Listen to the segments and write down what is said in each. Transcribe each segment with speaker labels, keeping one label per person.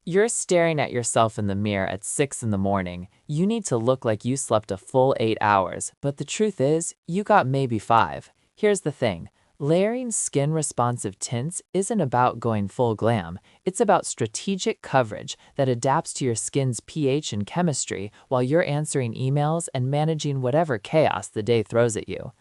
Speaker 1: You're staring at yourself in the mirror at 6 in the morning. You need to look like you slept a full 8 hours, but the truth is, you got maybe 5. Here's the thing. Layering skin-responsive tints isn't about going full glam. It's about strategic coverage that adapts to your skin's pH and chemistry while you're answering emails and managing whatever chaos the day throws at you.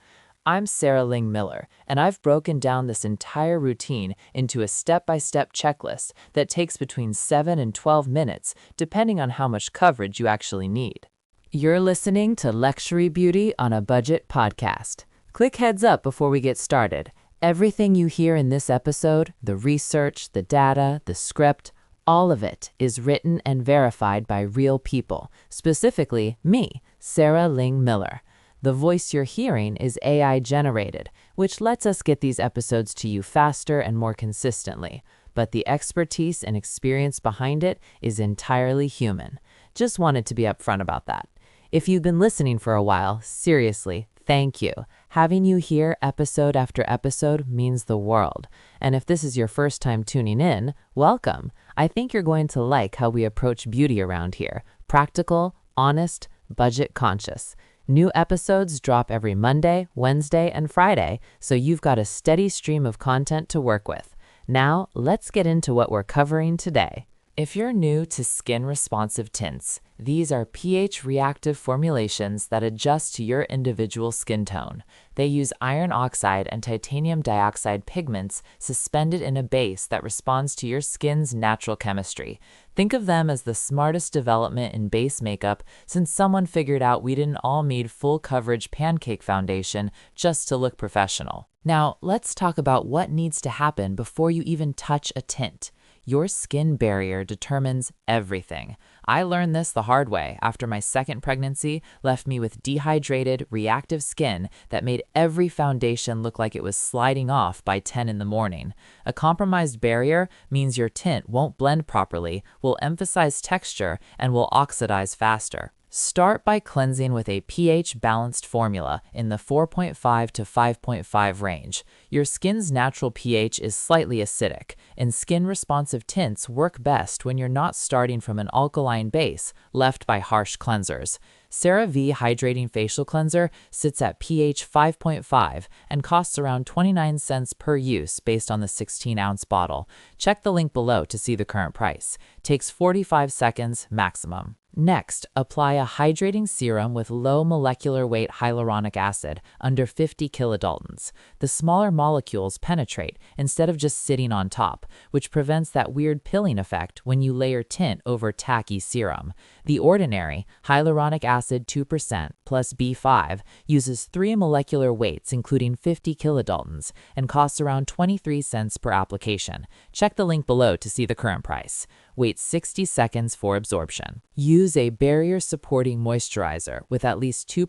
Speaker 1: I'm Sarah Ling-Miller, and I've broken down this entire routine into a step-by-step checklist that takes between 7 and 12 minutes, depending on how much coverage you actually need. You're listening to Luxury Beauty on a Budget podcast. Click heads up before we get started. Everything you hear in this episode, the research, the data, the script, all of it is written and verified by real people, specifically me, Sarah Ling-Miller. The voice you're hearing is AI generated, which lets us get these episodes to you faster and more consistently, but the expertise and experience behind it is entirely human. Just wanted to be upfront about that. If you've been listening for a while, seriously, thank you. Having you here episode after episode means the world. And if this is your first time tuning in, welcome. I think you're going to like how we approach beauty around here. Practical, honest, budget conscious. New episodes drop every Monday, Wednesday, and Friday, so you've got a steady stream of content to work with. Now, let's get into what we're covering today. If you're new to skin-responsive tints, these are pH-reactive formulations that adjust to your individual skin tone. They use iron oxide and titanium dioxide pigments suspended in a base that responds to your skin's natural chemistry. Think of them as the smartest development in base makeup since someone figured out we didn't all need full coverage pancake foundation just to look professional. Now, let's talk about what needs to happen before you even touch a tint. Your skin barrier determines everything. I learned this the hard way after my second pregnancy left me with dehydrated, reactive skin that made every foundation look like it was sliding off by 10 in the morning. A compromised barrier means your tint won't blend properly, will emphasize texture, and will oxidize faster. Start by cleansing with a pH-balanced formula in the 4.5 to 5.5 range. Your skin's natural pH is slightly acidic, and skin-responsive tints work best when you're not starting from an alkaline base left by harsh cleansers. CeraVe Hydrating Facial Cleanser sits at pH 5.5 and costs around 29 cents per use based on the 16-ounce bottle. Check the link below to see the current price. Takes 45 seconds maximum. Next, apply a hydrating serum with low molecular weight hyaluronic acid under 50 kilodaltons. The smaller molecules penetrate instead of just sitting on top, which prevents that weird pilling effect when you layer tint over tacky serum. The ordinary, hyaluronic acid 2% plus B5 uses 3 molecular weights including 50 kilodaltons and costs around 23 cents per application. Check the link below to see the current price. Wait 60 seconds for absorption. Use a barrier-supporting moisturizer with at least 2%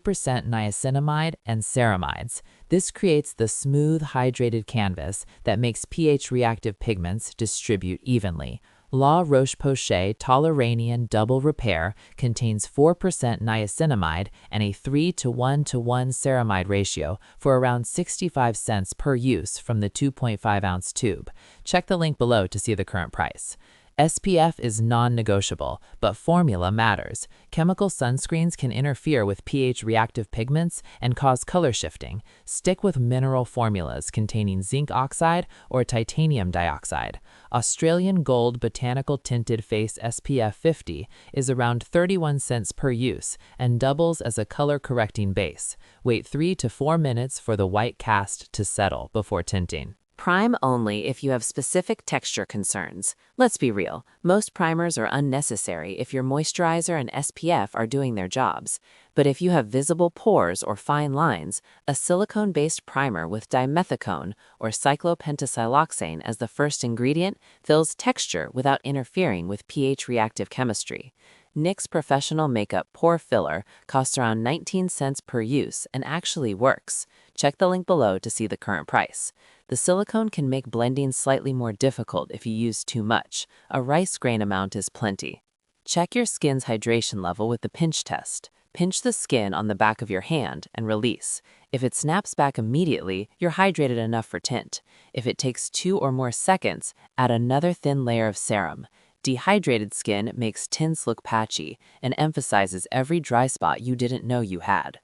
Speaker 1: niacinamide and ceramides. This creates the smooth, hydrated canvas that makes pH-reactive pigments distribute evenly. La Roche-Posay Tolleranian Double Repair contains 4% niacinamide and a 3:1:1 ceramide ratio for around 65 cents per use from the 2.5-ounce tube. Check the link below to see the current price. SPF is non-negotiable, but formula matters. Chemical sunscreens can interfere with pH-reactive pigments and cause color shifting. Stick with mineral formulas containing zinc oxide or titanium dioxide. Australian Gold Botanical Tinted Face SPF 50 is around 31 cents per use and doubles as a color-correcting base. Wait 3 to 4 minutes for the white cast to settle before tinting.
Speaker 2: Prime only if you have specific texture concerns. Let's be real, most primers are unnecessary if your moisturizer and SPF are doing their jobs. But if you have visible pores or fine lines, a silicone-based primer with dimethicone or cyclopentasiloxane as the first ingredient fills texture without interfering with pH-reactive chemistry. NYX Professional Makeup Pore Filler costs around 19 cents per use and actually works. Check the link below to see the current price. The silicone can make blending slightly more difficult if you use too much. A rice grain amount is plenty. Check your skin's hydration level with the pinch test. Pinch the skin on the back of your hand and release. If it snaps back immediately, you're hydrated enough for tint. If it takes 2 or more seconds, add another thin layer of serum. Dehydrated skin makes tints look patchy and emphasizes every dry spot you didn't know you had.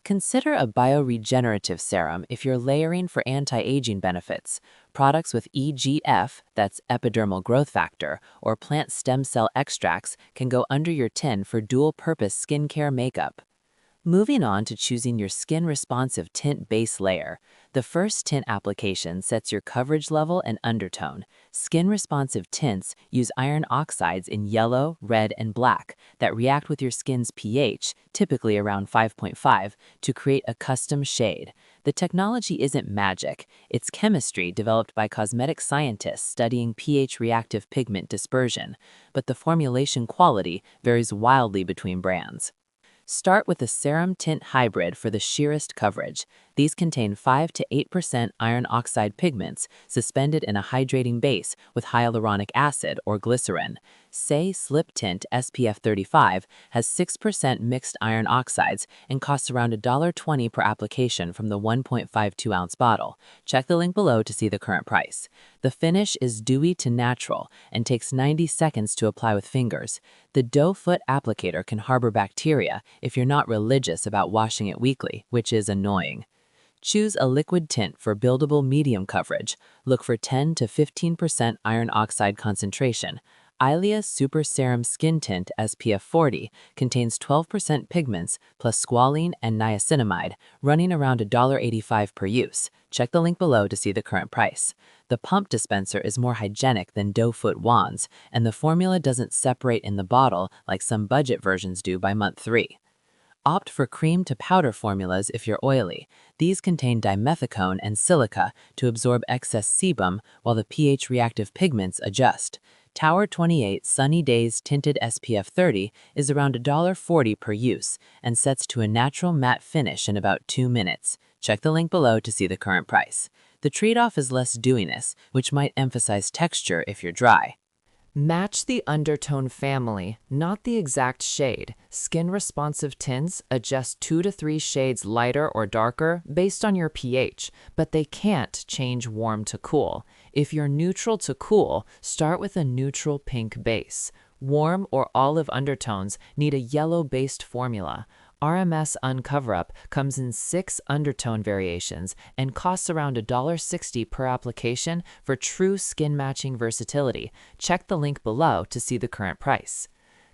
Speaker 2: Consider a bioregenerative serum if you're layering for anti-aging benefits. Products with EGF, that's epidermal growth factor, or plant stem cell extracts can go under your tin for dual-purpose skincare makeup. Moving on to choosing your skin-responsive tint base layer. The first tint application sets your coverage level and undertone. Skin-responsive tints use iron oxides in yellow, red, and black that react with your skin's pH, typically around 5.5, to create a custom shade. The technology isn't magic. It's chemistry developed by cosmetic scientists studying pH-reactive pigment dispersion, but the formulation quality varies wildly between brands. Start with a serum tint hybrid for the sheerest coverage. These contain 5 to 8% iron oxide pigments suspended in a hydrating base with hyaluronic acid or glycerin. Say Slip Tint SPF 35 has 6% mixed iron oxides and costs around $1.20 per application from the 1.52-ounce bottle. Check the link below to see the current price. The finish is dewy to natural and takes 90 seconds to apply with fingers. The doe foot applicator can harbor bacteria if you're not religious about washing it weekly, which is annoying. Choose a liquid tint for buildable medium coverage. Look for 10 to 15% iron oxide concentration. Ilia Super Serum Skin Tint SPF 40 contains 12% pigments plus squalene and niacinamide, running around $1.85 per use. Check the link below to see the current price. The pump dispenser is more hygienic than doe foot wands, and the formula doesn't separate in the bottle like some budget versions do by month 3. Opt for cream to powder formulas if you're oily. These contain dimethicone and silica to absorb excess sebum while the pH-reactive pigments adjust. Tower 28 Sunny Days Tinted SPF 30 is around $1.40 per use and sets to a natural matte finish in about 2 minutes. Check the link below to see the current price. The trade-off is less dewiness, which might emphasize texture if you're dry.
Speaker 1: Match the undertone family, not the exact shade. Skin-responsive tints adjust 2 to 3 shades lighter or darker based on your pH, but they can't change warm to cool. If you're neutral to cool, start with a neutral pink base. Warm or olive undertones need a yellow-based formula. RMS Uncover-Up comes in 6 undertone variations and costs around $1.60 per application for true skin-matching versatility. Check the link below to see the current price.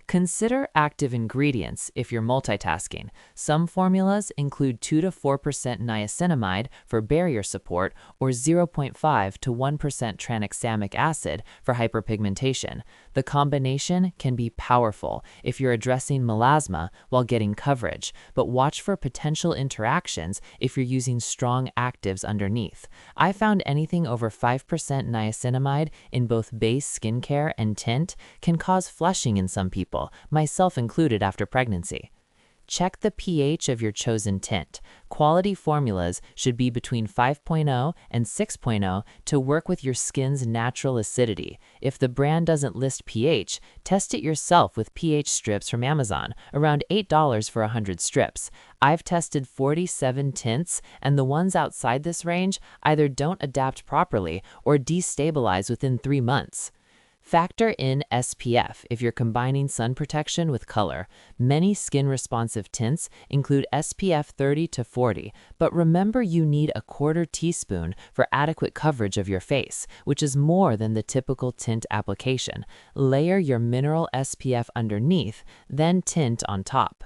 Speaker 1: Consider active ingredients if you're multitasking. Some formulas include 2 to 4% niacinamide for barrier support or 0.5 to 1% tranexamic acid for hyperpigmentation. The combination can be powerful if you're addressing melasma while getting coverage, but watch for potential interactions if you're using strong actives underneath. I found anything over 5% niacinamide in both base skincare and tint can cause flushing in some people, myself included after pregnancy. Check the pH of your chosen tint. Quality formulas should be between 5.0 and 6.0 to work with your skin's natural acidity. If the brand doesn't list pH, test it yourself with pH strips from Amazon, around $8 for 100 strips. I've tested 47 tints, and the ones outside this range either don't adapt properly or destabilize within 3 months. Factor in SPF if you're combining sun protection with color. Many skin-responsive tints include SPF 30 to 40, but remember you need a 1/4 teaspoon for adequate coverage of your face, which is more than the typical tint application. Layer your mineral SPF underneath, then tint on top.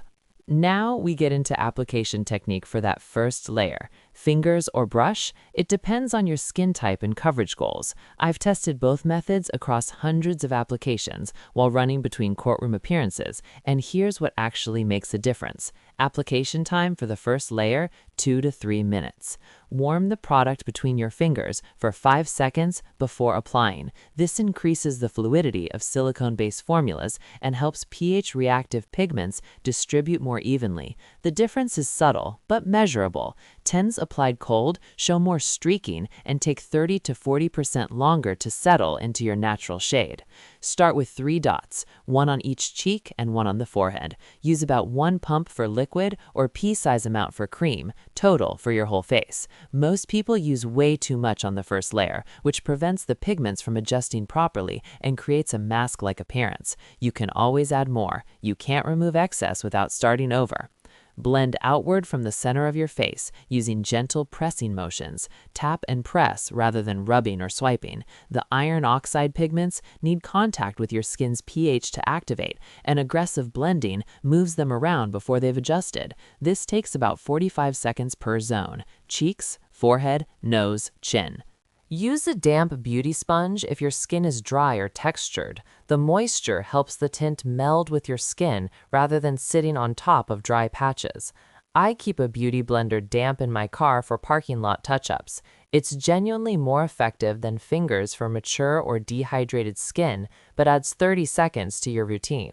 Speaker 1: Now we get into application technique for that first layer. Fingers or brush? It depends on your skin type and coverage goals. I've tested both methods across hundreds of applications while running between courtroom appearances, and here's what actually makes a difference. Application time for the first layer, 2 to 3 minutes. Warm the product between your fingers for 5 seconds before applying. This increases the fluidity of silicone-based formulas and helps pH-reactive pigments distribute more evenly. The difference is subtle, but measurable. Tints applied cold show more streaking and take 30 to 40% longer to settle into your natural shade.
Speaker 2: Start with 3 dots, one on each cheek and one on the forehead. Use about 1 pump for liquid or pea-size amount for cream, total for your whole face. Most people use way too much on the first layer, which prevents the pigments from adjusting properly and creates a mask-like appearance. You can always add more. You can't remove excess without starting over. Blend outward from the center of your face using gentle pressing motions. Tap and press rather than rubbing or swiping. The iron oxide pigments need contact with your skin's pH to activate, and aggressive blending moves them around before they've adjusted. This takes about 45 seconds per zone: cheeks, forehead, nose, chin. Use a damp beauty sponge if your skin is dry or textured. The moisture helps the tint meld with your skin rather than sitting on top of dry patches. I keep a beauty blender damp in my car for parking lot touch-ups. It's genuinely more effective than fingers for mature or dehydrated skin, but adds 30 seconds to your routine.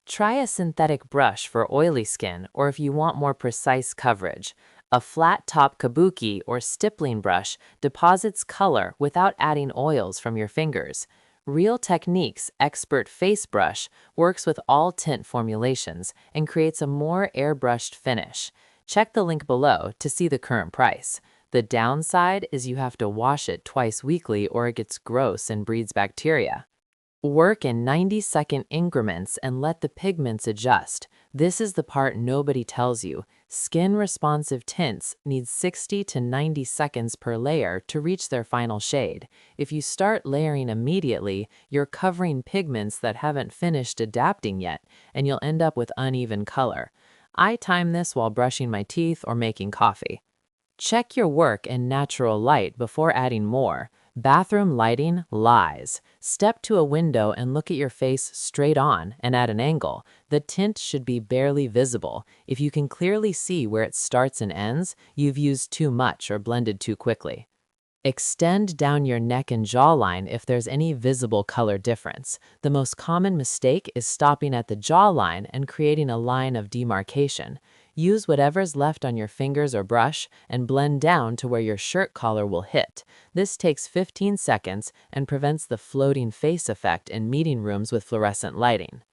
Speaker 2: Try a synthetic brush for oily skin or if you want more precise coverage. A flat-top kabuki or stippling brush deposits color without adding oils from your fingers. Real Techniques Expert Face Brush works with all tint formulations and creates a more airbrushed finish. Check the link below to see the current price. The downside is you have to wash it twice weekly or it gets gross and breeds bacteria. Work in 90-second increments and let the pigments adjust. This is the part nobody tells you. Skin-responsive tints need 60 to 90 seconds per layer to reach their final shade. If you start layering immediately, you're covering pigments that haven't finished adapting yet, and you'll end up with uneven color. I time this while brushing my teeth or making coffee. Check your work in natural light before adding more. Bathroom lighting lies. Step to a window and look at your face straight on and at an angle. The tint should be barely visible. If you can clearly see where it starts and ends, you've used too much or blended too quickly. Extend down your neck and jawline if there's any visible color difference. The most common mistake is stopping at the jawline and creating a line of demarcation. Use whatever's left on your fingers or brush and blend down to where your shirt collar will hit. This takes 15 seconds and prevents the floating face effect in meeting rooms with fluorescent lighting.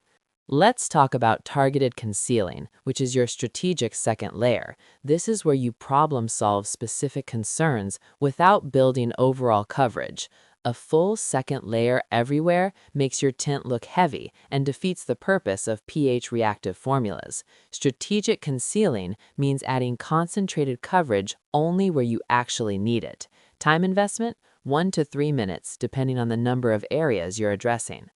Speaker 2: Let's talk about targeted concealing, which is your strategic second layer. This is where you problem-solve specific concerns without building overall coverage. A full second layer everywhere makes your tint look heavy and defeats the purpose of pH-reactive formulas. Strategic concealing means adding concentrated coverage only where you actually need it. Time investment, 1 to 3 minutes, depending on the number of areas you're addressing.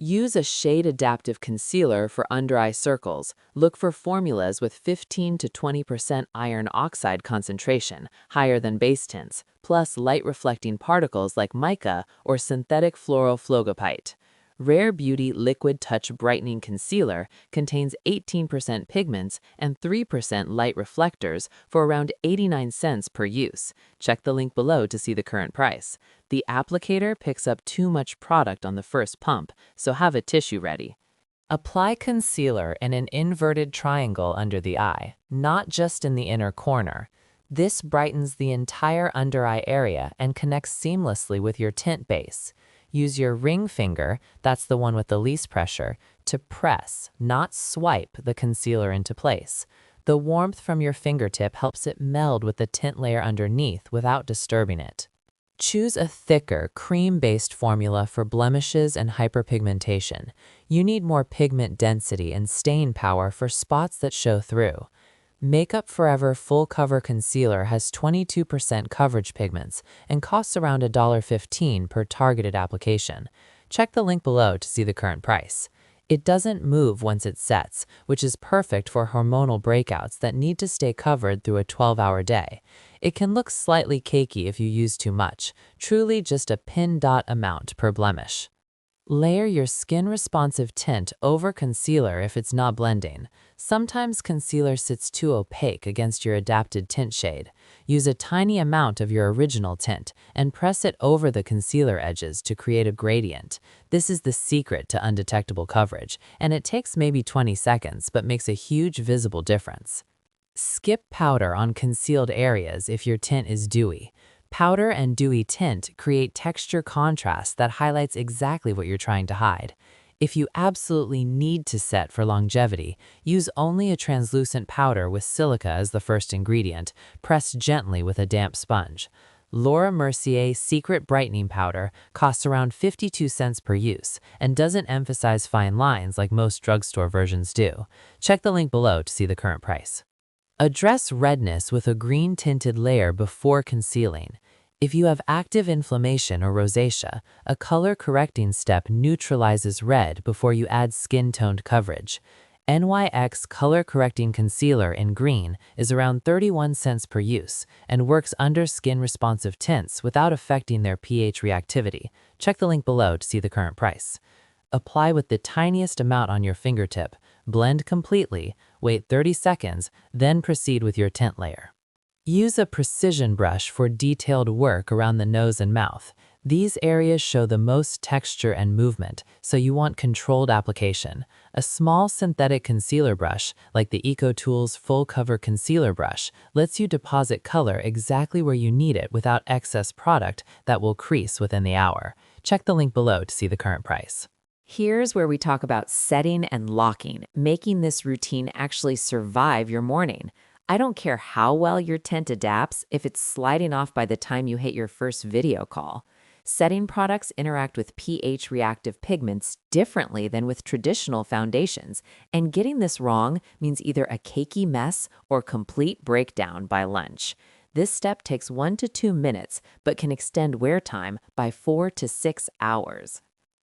Speaker 2: Use a shade-adaptive concealer for under-eye circles. Look for formulas with 15 to 20% iron oxide concentration, higher than base tints, plus light-reflecting particles like mica or synthetic fluoroflogopite. Rare Beauty Liquid Touch Brightening Concealer contains 18% pigments and 3% light reflectors for around 89 cents per use. Check the link below to see the current price. The applicator picks up too much product on the first pump, so have a tissue ready. Apply concealer in an inverted triangle under the eye, not just in the inner corner. This brightens the entire under-eye area and connects seamlessly with your tint base. Use your ring finger, that's the one with the least pressure, to press, not swipe, the concealer into place. The warmth from your fingertip helps it meld with the tint layer underneath without disturbing it. Choose a thicker, cream-based formula for blemishes and hyperpigmentation. You need more pigment density and stain power for spots that show through. Makeup Forever Full Cover Concealer has 22% coverage pigments and costs around $1.15 per targeted application. Check the link below to see the current price. It doesn't move once it sets, which is perfect for hormonal breakouts that need to stay covered through a 12-hour day. It can look slightly cakey if you use too much, truly just a pin dot amount per blemish. Layer your skin-responsive tint over concealer if it's not blending. Sometimes concealer sits too opaque against your adapted tint shade. Use a tiny amount of your original tint and press it over the concealer edges to create a gradient. This is the secret to undetectable coverage, and it takes maybe 20 seconds but makes a huge visible difference. Skip powder on concealed areas if your tint is dewy. Powder and dewy tint create texture contrast that highlights exactly what you're trying to hide. If you absolutely need to set for longevity, use only a translucent powder with silica as the first ingredient. Press gently with a damp sponge. Laura Mercier Secret Brightening Powder costs around 52 cents per use and doesn't emphasize fine lines like most drugstore versions do. Check the link below to see the current price. Address redness with a green tinted layer before concealing. If you have active inflammation or rosacea, a color correcting step neutralizes red before you add skin-toned coverage. NYX Color Correcting Concealer in green is around 31 cents per use and works under skin-responsive tints without affecting their pH reactivity. Check the link below to see the current price. Apply with the tiniest amount on your fingertip, blend completely, wait 30 seconds, then proceed with your tint layer. Use a precision brush for detailed work around the nose and mouth. These areas show the most texture and movement, so you want controlled application. A small synthetic concealer brush, like the EcoTools Full Cover Concealer Brush, lets you deposit color exactly where you need it without excess product that will crease within the hour. Check the link below to see the current price.
Speaker 1: Here's where we talk about setting and locking, making this routine actually survive your morning. I don't care how well your tint adapts if it's sliding off by the time you hit your first video call. Setting products interact with pH-reactive pigments differently than with traditional foundations, and getting this wrong means either a cakey mess or complete breakdown by lunch. This step takes 1 to 2 minutes, but can extend wear time by 4 to 6 hours.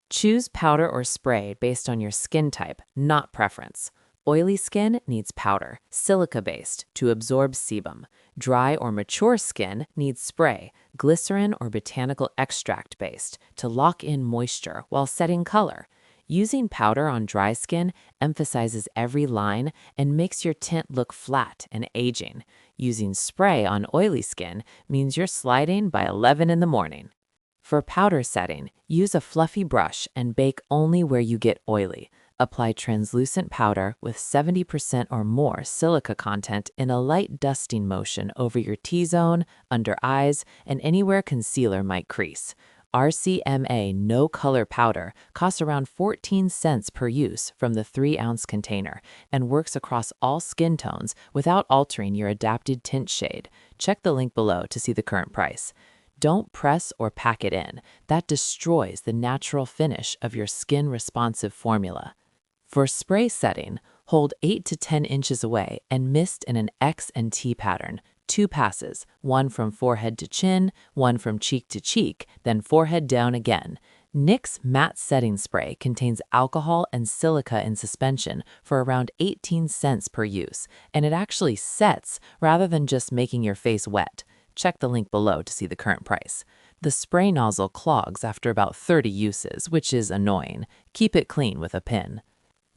Speaker 1: Choose powder or spray based on your skin type, not preference. Oily skin needs powder, silica-based, to absorb sebum. Dry or mature skin needs spray, glycerin or botanical extract-based, to lock in moisture while setting color. Using powder on dry skin emphasizes every line and makes your tint look flat and aging. Using spray on oily skin means you're sliding by 11 in the morning. For powder setting, use a fluffy brush and bake only where you get oily. Apply translucent powder with 70% or more silica content in a light dusting motion over your T-zone, under eyes, and anywhere concealer might crease. RCMA No Color Powder costs around 14 cents per use from the 3-ounce container and works across all skin tones without altering your adapted tint shade. Check the link below to see the current price. Don't press or pack it in. That destroys the natural finish of your skin-responsive formula. For spray setting, hold 8 to 10 inches away and mist in an X and T pattern. 2 passes, one from forehead to chin, one from cheek to cheek, then forehead down again. NYX Matte Setting Spray contains alcohol and silica in suspension for around 18 cents per use, and it actually sets rather than just making your face wet. Check the link below to see the current price. The spray nozzle clogs after about 30 uses, which is annoying. Keep it clean with a pin.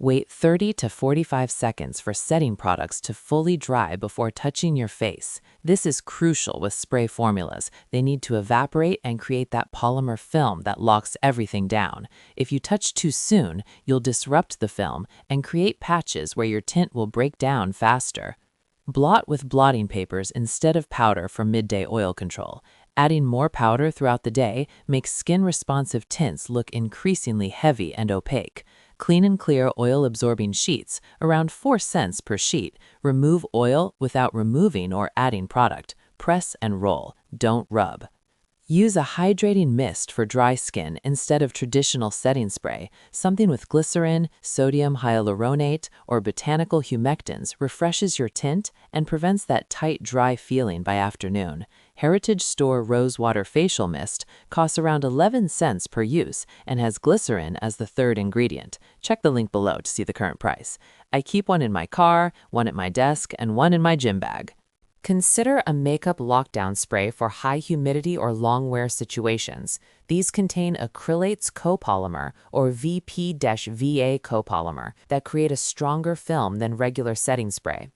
Speaker 1: Wait 30 to 45 seconds for setting products to fully dry before touching your face. This is crucial with spray formulas. They need to evaporate and create that polymer film that locks everything down. If you touch too soon, you'll disrupt the film and create patches where your tint will break down faster. Blot with blotting papers instead of powder for midday oil control. Adding more powder throughout the day makes skin-responsive tints look increasingly heavy and opaque. Clean and clear oil-absorbing sheets, around 4 cents per sheet. Remove oil without removing or adding product. Press and roll. Don't rub. Use a hydrating mist for dry skin instead of traditional setting spray. Something with glycerin, sodium hyaluronate, or botanical humectants refreshes your tint and prevents that tight, dry feeling by afternoon. Heritage Store Rosewater Facial Mist costs around 11 cents per use and has glycerin as the third ingredient. Check the link below to see the current price. I keep one in my car, one at my desk, and one in my gym bag. Consider a makeup lockdown spray for high humidity or long wear situations. These contain acrylates copolymer or VP-VA copolymer that create a stronger film than regular setting spray.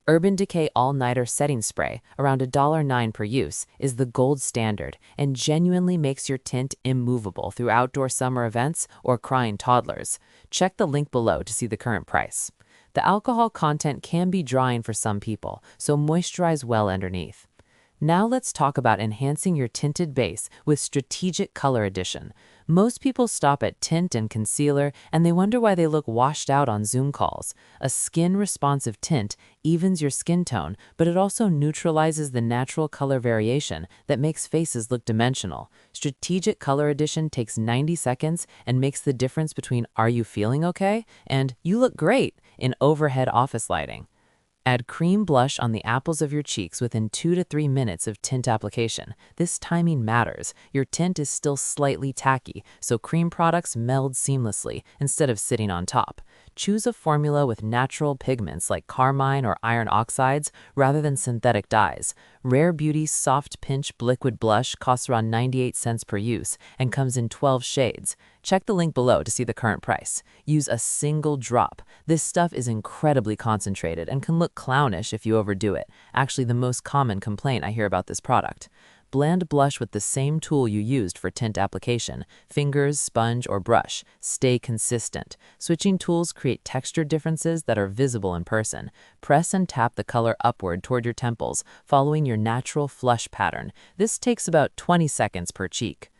Speaker 1: Urban Decay All-Nighter Setting Spray, around $1.09 per use, is the gold standard and genuinely makes your tint immovable through outdoor summer events or crying toddlers. Check the link below to see the current price. The alcohol content can be drying for some people, so moisturize well underneath.
Speaker 2: Now let's talk about enhancing your tinted base with strategic color addition. Most people stop at tint and concealer and they wonder why they look washed out on Zoom calls. A skin-responsive tint evens your skin tone, but it also neutralizes the natural color variation that makes faces look dimensional. Strategic color addition takes 90 seconds and makes the difference between "are you feeling okay" and "you look great" in overhead office lighting. Add cream blush on the apples of your cheeks within 2 to 3 minutes of tint application. This timing matters. Your tint is still slightly tacky, so cream products meld seamlessly instead of sitting on top. Choose a formula with natural pigments like carmine or iron oxides rather than synthetic dyes. Rare Beauty's Soft Pinch Liquid Blush costs around 98 cents per use and comes in 12 shades. Check the link below to see the current price. Use a single drop. This stuff is incredibly concentrated and can look clownish if you overdo it. Actually, the most common complaint I hear about this product. Blend blush with the same tool you used for tint application, fingers, sponge, or brush. Stay consistent. Switching tools create texture differences that are visible in person. Press and tap the color upward toward your temples, following your natural flush pattern. This takes about 20 seconds per cheek.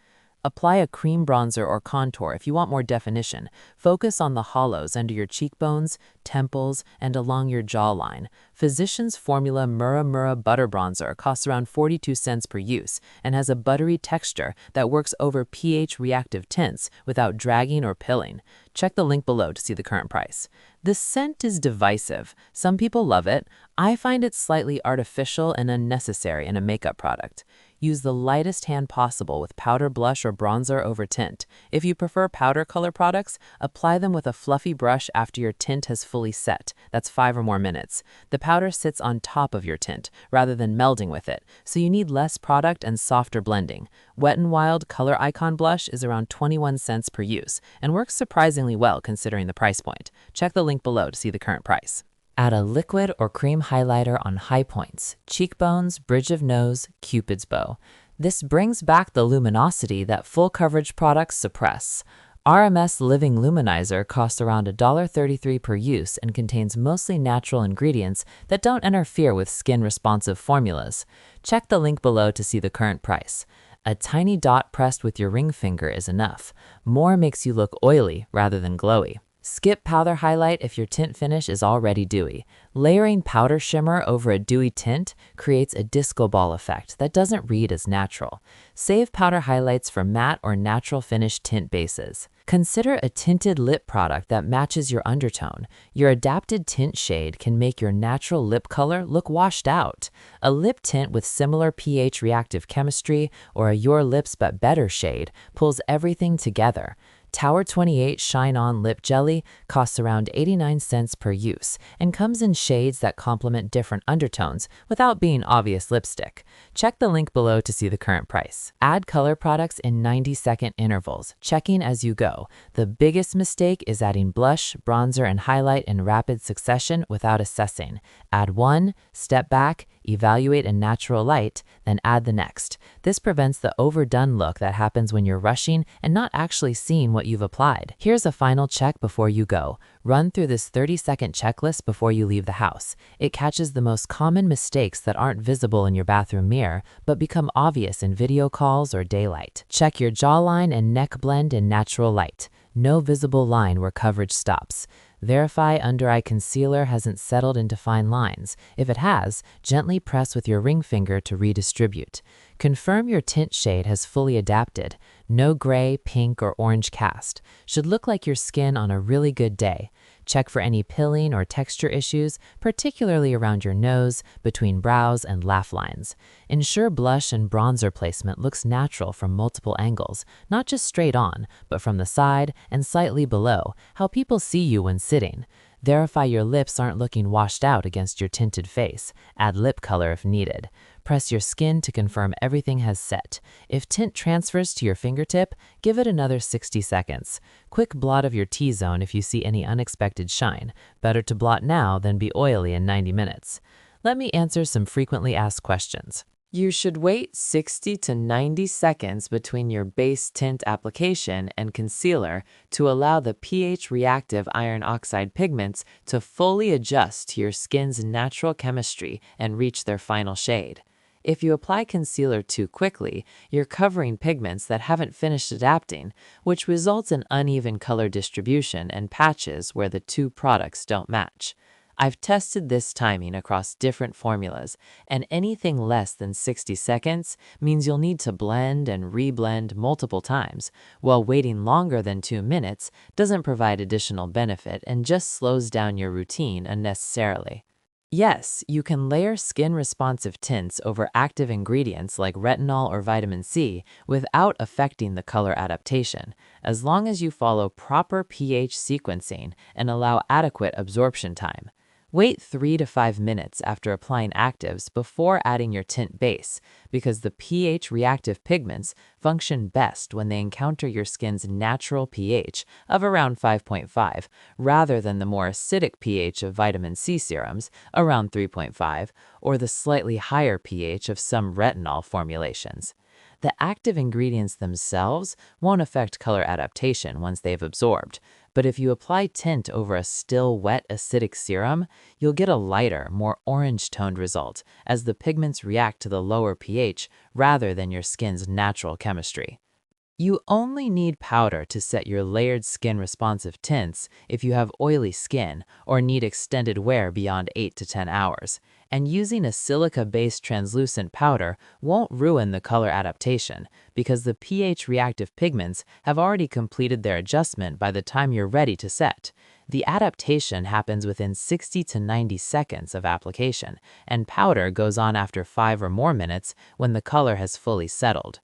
Speaker 2: Apply a cream bronzer or contour if you want more definition. Focus on the hollows under your cheekbones, temples, and along your jawline. Physicians Formula Mura Mura Butter Bronzer costs around 42 cents per use and has a buttery texture that works over pH-reactive tints without dragging or pilling. Check the link below to see the current price. The scent is divisive. Some people love it. I find it slightly artificial and unnecessary in a makeup product. Use the lightest hand possible with powder blush or bronzer over tint. If you prefer powder color products, apply them with a fluffy brush after your tint has fully set. That's 5 or more minutes. The powder sits on top of your tint rather than melding with it, so you need less product and softer blending. Wet n Wild Color Icon Blush is around 21 cents per use and works surprisingly well considering the price point. Check the link below to see the current price. Add a liquid or cream highlighter on high points, cheekbones, bridge of nose, Cupid's bow. This brings back the luminosity that full coverage products suppress. RMS Living Luminizer costs around $1.33 per use and contains mostly natural ingredients that don't interfere with skin-responsive formulas. Check the link below to see the current price. A tiny dot pressed with your ring finger is enough. More makes you look oily rather than glowy. Skip powder highlight if your tint finish is already dewy. Layering powder shimmer over a dewy tint creates a disco ball effect that doesn't read as natural. Save powder highlights for matte or natural finish tint bases. Consider a tinted lip product that matches your undertone. Your adapted tint shade can make your natural lip color look washed out. A lip tint with similar pH-reactive chemistry or a Your Lips But Better shade pulls everything together. Tower 28 Shine On Lip Jelly costs around 89 cents per use and comes in shades that complement different undertones without being obvious lipstick. Check the link below to see the current price. Add color products in 90-second intervals, checking as you go. The biggest mistake is adding blush, bronzer, and highlight in rapid succession without assessing. Add one, step back, evaluate in natural light, then add the next. This prevents the overdone look that happens when you're rushing and not actually seeing what you've applied. Here's a final check before you go. Run through this 30-second checklist before you leave the house. It catches the most common mistakes that aren't visible in your bathroom mirror, but become obvious in video calls or daylight. Check your jawline and neck blend in natural light. No visible line where coverage stops. Verify under-eye concealer hasn't settled into fine lines. If it has, gently press with your ring finger to redistribute. Confirm your tint shade has fully adapted. No gray, pink, or orange cast. Should look like your skin on a really good day. Check for any pilling or texture issues, particularly around your nose, between brows, and laugh lines. Ensure blush and bronzer placement looks natural from multiple angles, not just straight on, but from the side and slightly below, how people see you when sitting. Verify your lips aren't looking washed out against your tinted face. Add lip color if needed. Press your skin to confirm everything has set. If tint transfers to your fingertip, give it another 60 seconds. Quick blot of your T-zone if you see any unexpected shine. Better to blot now than be oily in 90 minutes. Let me answer some frequently asked questions. You should wait 60 to 90 seconds between your base tint application and concealer to allow the pH-reactive iron oxide pigments to fully adjust to your skin's natural chemistry and reach their final shade. If you apply concealer too quickly, you're covering pigments that haven't finished adapting, which results in uneven color distribution and patches where the two products don't match. I've tested this timing across different formulas, and anything less than 60 seconds means you'll need to blend and reblend multiple times, while waiting longer than 2 minutes doesn't provide additional benefit and just slows down your routine unnecessarily. Yes, you can layer skin-responsive tints over active ingredients like retinol or vitamin C without affecting the color adaptation, as long as you follow proper pH sequencing and allow adequate absorption time. Wait 3 to 5 minutes after applying actives before adding your tint base, because the pH-reactive pigments function best when they encounter your skin's natural pH of around 5.5, rather than the more acidic pH of vitamin C serums, around 3.5, or the slightly higher pH of some retinol formulations. The active ingredients themselves won't affect color adaptation once they've absorbed, but if you apply tint over a still wet acidic serum, you'll get a lighter, more orange-toned result as the pigments react to the lower pH rather than your skin's natural chemistry. You only need powder to set your layered skin-responsive tints if you have oily skin or need extended wear beyond 8 to 10 hours, and using a silica-based translucent powder won't ruin the color adaptation because the pH-reactive pigments have already completed their adjustment by the time you're ready to set. The adaptation happens within 60 to 90 seconds of application, and powder goes on after 5 or more minutes when the color has fully settled.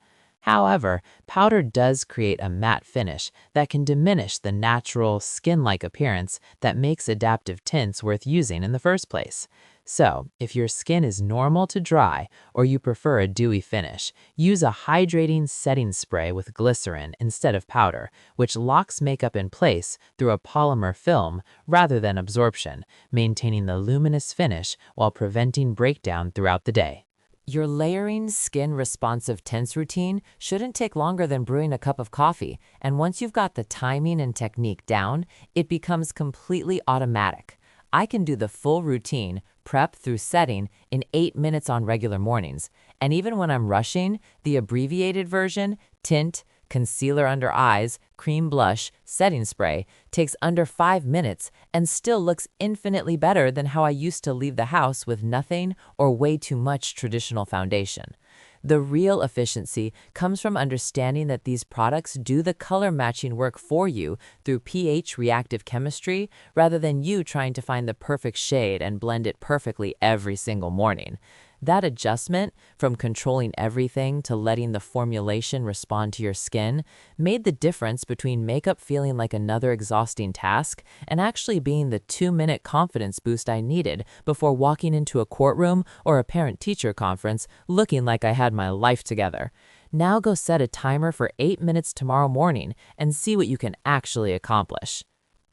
Speaker 2: However, powder does create a matte finish that can diminish the natural, skin-like appearance that makes adaptive tints worth using in the first place. So, if your skin is normal to dry or you prefer a dewy finish, use a hydrating setting spray with glycerin instead of powder, which locks makeup in place through a polymer film rather than absorption, maintaining the luminous finish while preventing breakdown throughout the day. Your layering skin-responsive tints routine shouldn't take longer than brewing a cup of coffee, and once you've got the timing and technique down, it becomes completely automatic. I can do the full routine, prep through setting, in 8 minutes on regular mornings, and even when I'm rushing, the abbreviated version, tint, concealer under eyes, cream blush, setting spray, takes under 5 minutes and still looks infinitely better than how I used to leave the house with nothing or way too much traditional foundation. The real efficiency comes from understanding that these products do the color matching work for you through pH-reactive chemistry rather than you trying to find the perfect shade and blend it perfectly every single morning. That adjustment, from controlling everything to letting the formulation respond to your skin, made the difference between makeup feeling like another exhausting task and actually being the 2-minute confidence boost I needed before walking into a courtroom or a parent-teacher conference looking like I had my life together. Now go set a timer for 8 minutes tomorrow morning and see what you can actually accomplish.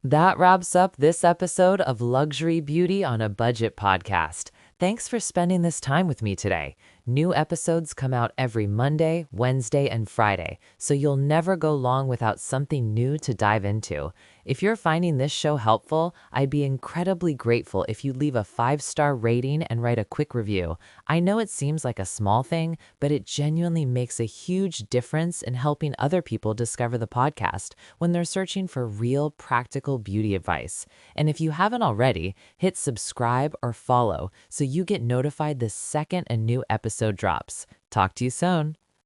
Speaker 2: That wraps up this episode of Luxury Beauty on a Budget podcast. Thanks for spending this time with me today. New episodes come out every Monday, Wednesday, and Friday, so you'll never go long without something new to dive into. If you're finding this show helpful, I'd be incredibly grateful if you leave a 5-star rating and write a quick review. I know it seems like a small thing, but it genuinely makes a huge difference in helping other people discover the podcast when they're searching for real, practical beauty advice. And if you haven't already, hit subscribe or follow so you get notified the second a new episode drops. Talk to you soon.